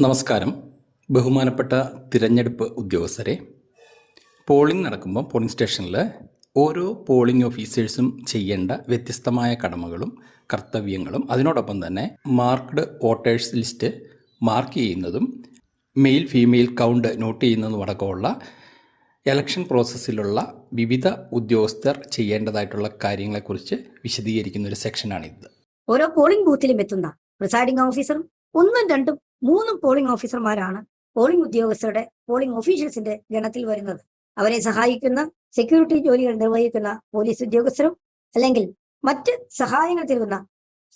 നമസ്കാരം. ബഹുമാനപ്പെട്ട തിരഞ്ഞെടുപ്പ് ഉദ്യോഗസ്ഥരെ, പോളിംഗ് നടക്കുമ്പോൾ പോളിംഗ് സ്റ്റേഷനിൽ ഓരോ പോളിംഗ് ഓഫീസേഴ്സും ചെയ്യേണ്ട വ്യത്യസ്തമായ കടമകളും കർത്തവ്യങ്ങളും അതിനോടൊപ്പം തന്നെ മാർക്ക്ഡ് വോട്ടേഴ്സ് ലിസ്റ്റ് മാർക്ക് ചെയ്യുന്നതും മെയിൽ ഫീമെയിൽ കൗണ്ട് നോട്ട് ചെയ്യുന്നതും അടക്കമുള്ള ഇലക്ഷൻ പ്രോസസ്സിലുള്ള വിവിധ ഉദ്യോഗസ്ഥർ ചെയ്യേണ്ടതായിട്ടുള്ള കാര്യങ്ങളെക്കുറിച്ച് വിശദീകരിക്കുന്ന ഒരു സെക്ഷനാണിത്. ഓരോ പോളിംഗ് ബൂത്തിലും എത്തുന്ന പ്രിസൈഡിംഗ് ഓഫീസറും ഒന്നും രണ്ടും മൂന്നും പോളിംഗ് ഓഫീസർമാരാണ് പോളിംഗ് ഉദ്യോഗസ്ഥരുടെ പോളിംഗ് ഓഫീഷ്യൽസിന്റെ ഗണത്തിൽ വരുന്നത്. അവരെ സഹായിക്കുന്ന സെക്യൂരിറ്റി ജോലികൾ നിർവഹിക്കുന്ന പോലീസ് ഉദ്യോഗസ്ഥരും അല്ലെങ്കിൽ മറ്റ് സഹായങ്ങൾ നൽകുന്ന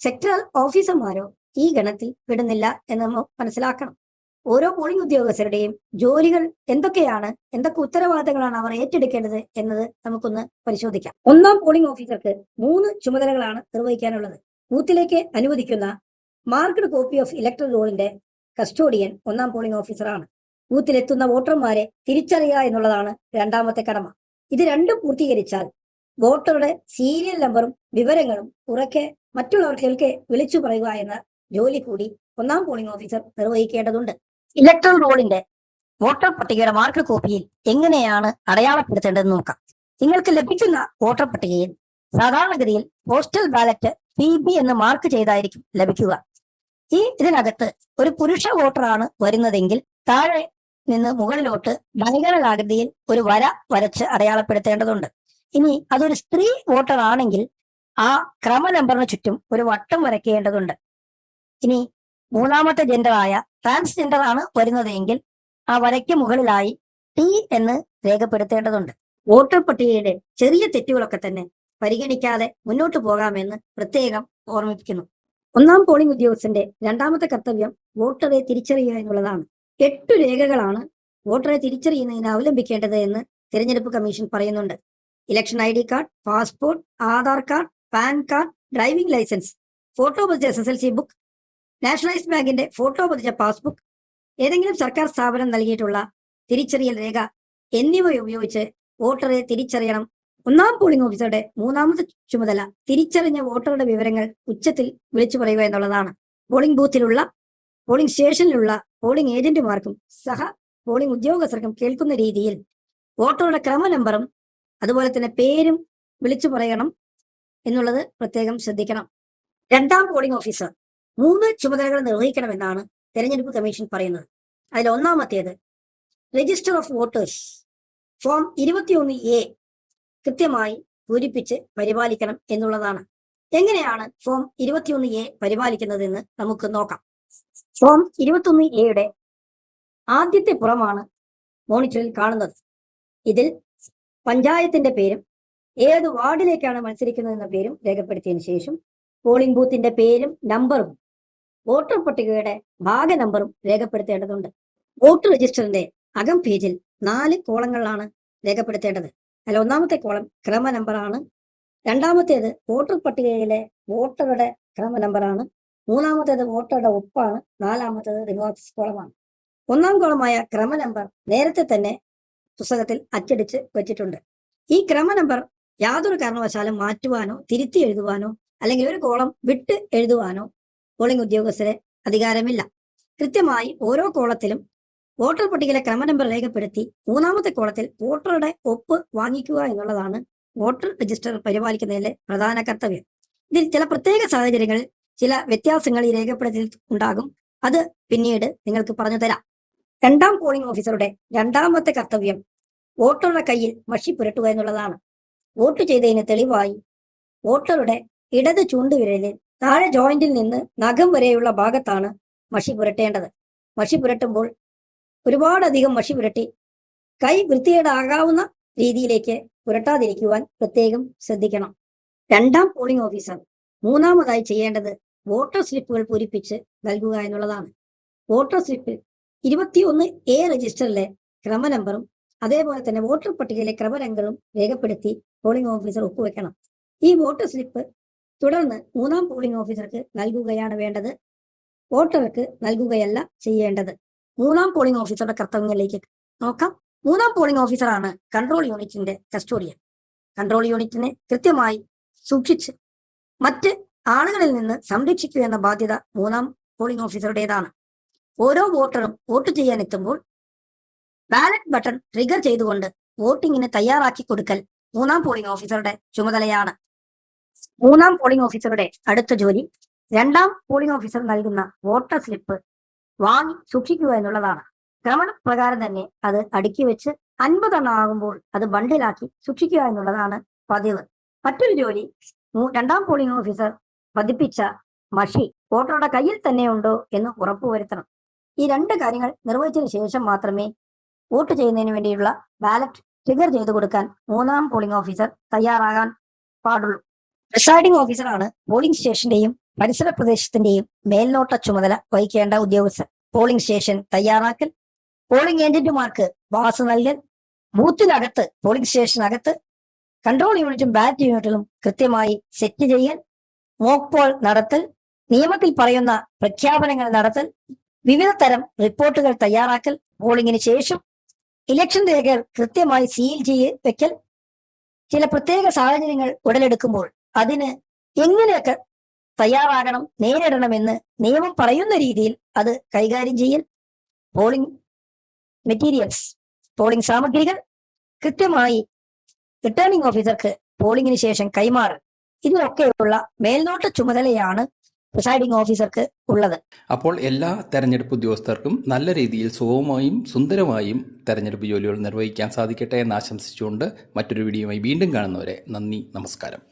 സെക്ടറൽ ഓഫീസർമാരോ ഈ ഗണത്തിൽ വിടുന്നില്ല എന്ന് നമ്മൾ മനസ്സിലാക്കണം. ഓരോ പോളിംഗ് ഉദ്യോഗസ്ഥരുടെയും ജോലികൾ എന്തൊക്കെയാണ്, എന്തൊക്കെ ഉത്തരവാദിത്തങ്ങളാണ് അവർ ഏറ്റെടുക്കേണ്ടത് എന്നത് നമുക്കൊന്ന് പരിശോധിക്കാം. ഒന്നാം പോളിംഗ് ഓഫീസർക്ക് 3 ചുമതലകളാണ് നിർവഹിക്കാനുള്ളത്. ബൂത്തിലേക്ക് അനുവദിക്കുന്ന മാർക്ക്ഡ് കോപ്പി ഓഫ് ഇലക്ടറൽ റോളിന്റെ കസ്റ്റോഡിയൻ ഒന്നാം പോളിംഗ് ഓഫീസറാണ്. ബൂത്തിലെത്തുന്ന വോട്ടർമാരെ തിരിച്ചറിയുക എന്നുള്ളതാണ് രണ്ടാമത്തെ കടമ. ഇത് രണ്ടും പൂർത്തീകരിച്ചാൽ വോട്ടറുടെ സീരിയൽ നമ്പറും വിവരങ്ങളും ഉറക്കെ മറ്റുള്ളവർക്ക് വിളിച്ചു പറയുക എന്ന ജോലി കൂടി ഒന്നാം പോളിംഗ് ഓഫീസർ നിർവഹിക്കേണ്ടതുണ്ട്. ഇലക്ടറൽ റോളിന്റെ വോട്ടർ പട്ടികയുടെ മാർക്ക്ഡ് കോപ്പിയിൽ എങ്ങനെയാണ് അടയാളപ്പെടുത്തേണ്ടതെന്ന് നോക്കാം. നിങ്ങൾക്ക് ലഭിക്കുന്ന വോട്ടർ പട്ടികയിൽ സാധാരണഗതിയിൽ പോസ്റ്റൽ ബാലറ്റ് PB എന്ന് മാർക്ക് ചെയ്തായിരിക്കും ലഭിക്കുക. ഇതിനകത്ത് ഒരു പുരുഷ വോട്ടറാണ് വരുന്നതെങ്കിൽ താഴെ നിന്ന് മുകളിലോട്ട് ഡയഗണൽ ആകൃതിയിൽ ഒരു വര വരച്ച് അടയാളപ്പെടുത്തേണ്ടതുണ്ട്. ഇനി അതൊരു സ്ത്രീ വോട്ടർ ആണെങ്കിൽ ആ ക്രമ നമ്പറിന് ചുറ്റും ഒരു വട്ടം വരയ്ക്കേണ്ടതുണ്ട്. ഇനി മൂന്നാമത്തെ ജെൻഡറായ ട്രാൻസ്ജെൻഡർ ആണ് വരുന്നതെങ്കിൽ ആ വരയ്ക്ക് മുകളിലായി T എന്ന് രേഖപ്പെടുത്തേണ്ടതുണ്ട്. വോട്ടർ പട്ടികയുടെ ചെറിയ തെറ്റുകളൊക്കെ തന്നെ പരിഗണിക്കാതെ മുന്നോട്ട് പോകാമെന്ന് പ്രത്യേകം ഓർമ്മിപ്പിക്കുന്നു. ഒന്നാം പോളിംഗ് ഉദ്യോഗസ്ഥന്റെ രണ്ടാമത്തെ കർത്തവ്യം വോട്ടറെ തിരിച്ചറിയുക എന്നുള്ളതാണ്. 8 രേഖകളാണ് വോട്ടറെ തിരിച്ചറിയുന്നതിന് അവലംബിക്കേണ്ടത് എന്ന് തിരഞ്ഞെടുപ്പ് കമ്മീഷൻ പറയുന്നുണ്ട്. Election ID card, passport, Aadhaar card, PAN card, driving licence, photo പതിച്ച SSLC ബുക്ക്, നാഷണലൈസ്ഡ് ബാങ്കിന്റെ ഫോട്ടോ പതിച്ച പാസ്ബുക്ക്, ഏതെങ്കിലും സർക്കാർ സ്ഥാപനം നൽകിയിട്ടുള്ള തിരിച്ചറിയൽ രേഖ എന്നിവ ഉപയോഗിച്ച് വോട്ടറെ തിരിച്ചറിയണം. ഒന്നാം പോളിംഗ് ഓഫീസറുടെ മൂന്നാമത്തെ ചുമതല തിരിച്ചറിഞ്ഞ വോട്ടറുടെ വിവരങ്ങൾ ഉച്ചത്തിൽ വിളിച്ചു പറയുക എന്നുള്ളതാണ്. പോളിംഗ് ബൂത്തിലുള്ള, പോളിംഗ് സ്റ്റേഷനിലുള്ള പോളിംഗ് ഏജന്റുമാർക്കും സഹ പോളിംഗ് ഉദ്യോഗസ്ഥർക്കും കേൾക്കുന്ന രീതിയിൽ വോട്ടറുടെ ക്രമ നമ്പറും അതുപോലെ തന്നെ പേരും വിളിച്ചു പറയണം എന്നുള്ളത് പ്രത്യേകം ശ്രദ്ധിക്കണം. രണ്ടാം പോളിംഗ് ഓഫീസർ 3 ചുമതലകൾ നിർവഹിക്കണമെന്നാണ് തെരഞ്ഞെടുപ്പ് കമ്മീഷൻ പറയുന്നത്. അതിൽ ഒന്നാമത്തേത് register of voters form 21A കൃത്യമായി പൂരിപ്പിച്ച് പരിപാലിക്കണം എന്നുള്ളതാണ്. എങ്ങനെയാണ് ഫോം 21A പരിപാലിക്കുന്നതെന്ന് നമുക്ക് നോക്കാം. ഫോം 21A ആദ്യത്തെ പുറമാണ് മോണിറ്ററിൽ കാണുന്നത്. ഇതിൽ പഞ്ചായത്തിന്റെ പേരും ഏത് വാർഡിലേക്കാണ് മത്സരിക്കുന്നത് എന്ന പേരും രേഖപ്പെടുത്തിയതിനു ശേഷം പോളിംഗ് ബൂത്തിന്റെ പേരും നമ്പറും വോട്ടർ പട്ടികയുടെ ഭാഗ നമ്പറും രേഖപ്പെടുത്തേണ്ടതുണ്ട്. വോട്ടർ രജിസ്റ്ററിന്റെ അകം പേജിൽ 4 കോളങ്ങളിലാണ് രേഖപ്പെടുത്തേണ്ടത്. അതിൽ ഒന്നാമത്തെ കോളം ക്രമ നമ്പറാണ്, രണ്ടാമത്തേത് വോട്ടർ പട്ടികയിലെ വോട്ടറുടെ ക്രമ നമ്പറാണ്, മൂന്നാമത്തേത് വോട്ടറുടെ ഒപ്പാണ്, നാലാമത്തേത് റിവേഴ്സ് കോളമാണ്. ഒന്നാം കോളമായ ക്രമ നമ്പർ നേരത്തെ തന്നെ പുസ്തകത്തിൽ അച്ചടിച്ച് വെച്ചിട്ടുണ്ട്. ഈ ക്രമ നമ്പർ യാതൊരു കാരണവശാലും മാറ്റുവാനോ തിരുത്തി എഴുതുവാനോ അല്ലെങ്കിൽ ഒരു കോളം വിട്ട് എഴുതുവാനോ പോളിംഗ് ഉദ്യോഗസ്ഥരെ അധികാരമില്ല. കൃത്യമായി ഓരോ കോളത്തിലും വോട്ടർ പട്ടികയിലെ ക്രമ നമ്പർ രേഖപ്പെടുത്തി മൂന്നാമത്തെ കോളത്തിൽ വോട്ടറുടെ ഒപ്പ് വാങ്ങിക്കുക എന്നുള്ളതാണ് വോട്ടർ രജിസ്റ്റർ പരിപാലിക്കുന്നതിലെ പ്രധാന കർത്തവ്യം. ഇതിൽ ചില പ്രത്യേക സാഹചര്യങ്ങളിൽ ചില വ്യത്യാസങ്ങൾ ഈ രേഖപ്പെടുത്തൽ ഉണ്ടാകും. അത് പിന്നീട് നിങ്ങൾക്ക് പറഞ്ഞു തരാം. രണ്ടാം പോളിംഗ് ഓഫീസറുടെ രണ്ടാമത്തെ കർത്തവ്യം വോട്ടറുടെ കയ്യിൽ മഷി പുരട്ടുക എന്നുള്ളതാണ്. വോട്ട് ചെയ്തതിന് തെളിവായി വോട്ടറുടെ ഇടത് ചൂണ്ടുവിരലിൽ താഴെ ജോയിന്റിൽ നിന്ന് നഖം വരെയുള്ള ഭാഗത്താണ് മഷി പുരട്ടേണ്ടത്. മഷി പുരട്ടുമ്പോൾ ഒരുപാടധികം മഷി പുരട്ടി കൈ വൃത്തികേടാകാവുന്ന രീതിയിലേക്ക് പുരട്ടാതിരിക്കുവാൻ പ്രത്യേകം ശ്രദ്ധിക്കണം. രണ്ടാം പോളിംഗ് ഓഫീസർ മൂന്നാമതായി ചെയ്യേണ്ടത് വോട്ടർ സ്ലിപ്പുകൾ പൂരിപ്പിച്ച് നൽകുക എന്നുള്ളതാണ്. വോട്ടർ സ്ലിപ്പിൽ 21A രജിസ്റ്ററിലെ ക്രമ നമ്പറും അതേപോലെ തന്നെ വോട്ടർ പട്ടികയിലെ ക്രമരംഗങ്ങളും രേഖപ്പെടുത്തി പോളിംഗ് ഓഫീസർ ഒപ്പുവെക്കണം. ഈ വോട്ടർ സ്ലിപ്പ് തുടർന്ന് മൂന്നാം പോളിംഗ് ഓഫീസർക്ക് നൽകുകയാണ് വേണ്ടത്, വോട്ടർക്ക് നൽകുകയല്ല ചെയ്യേണ്ടത്. മൂന്നാം പോളിംഗ് ഓഫീസറുടെ കർത്തവ്യങ്ങളിലേക്ക് നോക്കാം. മൂന്നാം പോളിംഗ് ഓഫീസറാണ് കൺട്രോൾ യൂണിറ്റിന്റെ കസ്റ്റോഡിയൻ. കൺട്രോൾ യൂണിറ്റിനെ കൃത്യമായി സൂക്ഷിച്ച് മറ്റ് ആളുകളിൽ നിന്ന് സംരക്ഷിക്കുക എന്ന ബാധ്യത മൂന്നാം പോളിംഗ് ഓഫീസറുടേതാണ്. ഓരോ വോട്ടറും വോട്ട് ചെയ്യാൻ എത്തുമ്പോൾ ബാലറ്റ് ബട്ടൺ ട്രിഗർ ചെയ്തുകൊണ്ട് വോട്ടിങ്ങിന് തയ്യാറാക്കി കൊടുക്കൽ മൂന്നാം പോളിംഗ് ഓഫീസറുടെ ചുമതലയാണ്. മൂന്നാം പോളിംഗ് ഓഫീസറുടെ അടുത്ത ജോലി രണ്ടാം പോളിംഗ് ഓഫീസർ നൽകുന്ന വോട്ടർ സ്ലിപ്പ് വാങ്ങി സൂക്ഷിക്കുക എന്നുള്ളതാണ്. ക്രമപ്രകാരം തന്നെ അത് അടുക്കി വെച്ച് 50 എണ്ണം ആകുമ്പോൾ അത് ബണ്ടിലാക്കി സൂക്ഷിക്കുക എന്നുള്ളതാണ് പതിവ്. മറ്റൊരു ജോലി രണ്ടാം പോളിംഗ് ഓഫീസർ പതിപ്പിച്ച മഷി വോട്ടറുടെ കയ്യിൽ തന്നെ ഉണ്ടോ എന്ന് ഉറപ്പുവരുത്തണം. ഈ 2 കാര്യങ്ങൾ നിർവഹിച്ചതിന് ശേഷം മാത്രമേ വോട്ട് ചെയ്യുന്നതിന് വേണ്ടിയുള്ള ബാലറ്റ് ട്രിഗർ ചെയ്തു കൊടുക്കാൻ മൂന്നാം പോളിംഗ് ഓഫീസർ തയ്യാറാകാൻ പാടുള്ളൂ. പ്രിസൈഡിംഗ് ഓഫീസറാണ് പോളിംഗ് സ്റ്റേഷന്റെയും പരിസര പ്രദേശത്തിന്റെയും മേൽനോട്ട ചുമതല വഹിക്കേണ്ട ഉദ്യോഗസ്ഥർ. പോളിംഗ് സ്റ്റേഷൻ തയ്യാറാക്കൽ, പോളിംഗ് ഏജന്റുമാർക്ക് പാസ് നൽകൽ, ബൂത്തിനകത്ത് പോളിംഗ് സ്റ്റേഷനകത്ത് കൺട്രോൾ യൂണിറ്റും ബാലറ്റ് യൂണിറ്റുകളും കൃത്യമായി സെറ്റ് ചെയ്യൽ, മോക്ക് പോൾ നടത്തൽ, നിയമത്തിൽ പറയുന്ന പ്രഖ്യാപനങ്ങൾ നടത്തൽ, വിവിധ തരം റിപ്പോർട്ടുകൾ തയ്യാറാക്കൽ, പോളിംഗിന് ശേഷം ഇലക്ഷൻ രേഖകൾ കൃത്യമായി സീൽ ചെയ്ത് വെക്കൽ, ചില പ്രത്യേക സാഹചര്യങ്ങൾ ഉടലെടുക്കുമ്പോൾ അതിന് എങ്ങനെയൊക്കെ തയ്യാറാകണം, നേരിടണമെന്ന് നിയമം പറയുന്ന രീതിയിൽ അത് കൈകാര്യം ചെയ്യൽ, പോളിംഗ് മെറ്റീരിയൽസ്, പോളിംഗ് സാമഗ്രികൾ കൃത്യമായി റിട്ടേണിംഗ് ഓഫീസർക്ക് പോളിംഗിന് ശേഷം കൈമാറൽ, ഇതിനൊക്കെയുള്ള മേൽനോട്ട ചുമതലയാണ് പ്രിസൈഡിംഗ് ഓഫീസർക്ക് ഉള്ളത്. അപ്പോൾ എല്ലാ തെരഞ്ഞെടുപ്പ് ഉദ്യോഗസ്ഥർക്കും നല്ല രീതിയിൽ സുഗമമായും സുന്ദരമായും തെരഞ്ഞെടുപ്പ് ജോലികൾ നിർവഹിക്കാൻ സാധിക്കട്ടെ എന്ന് ആശംസിച്ചുകൊണ്ട് മറ്റൊരു വീഡിയോയുമായി വീണ്ടും കാണുന്നവരെ നന്ദി, നമസ്കാരം.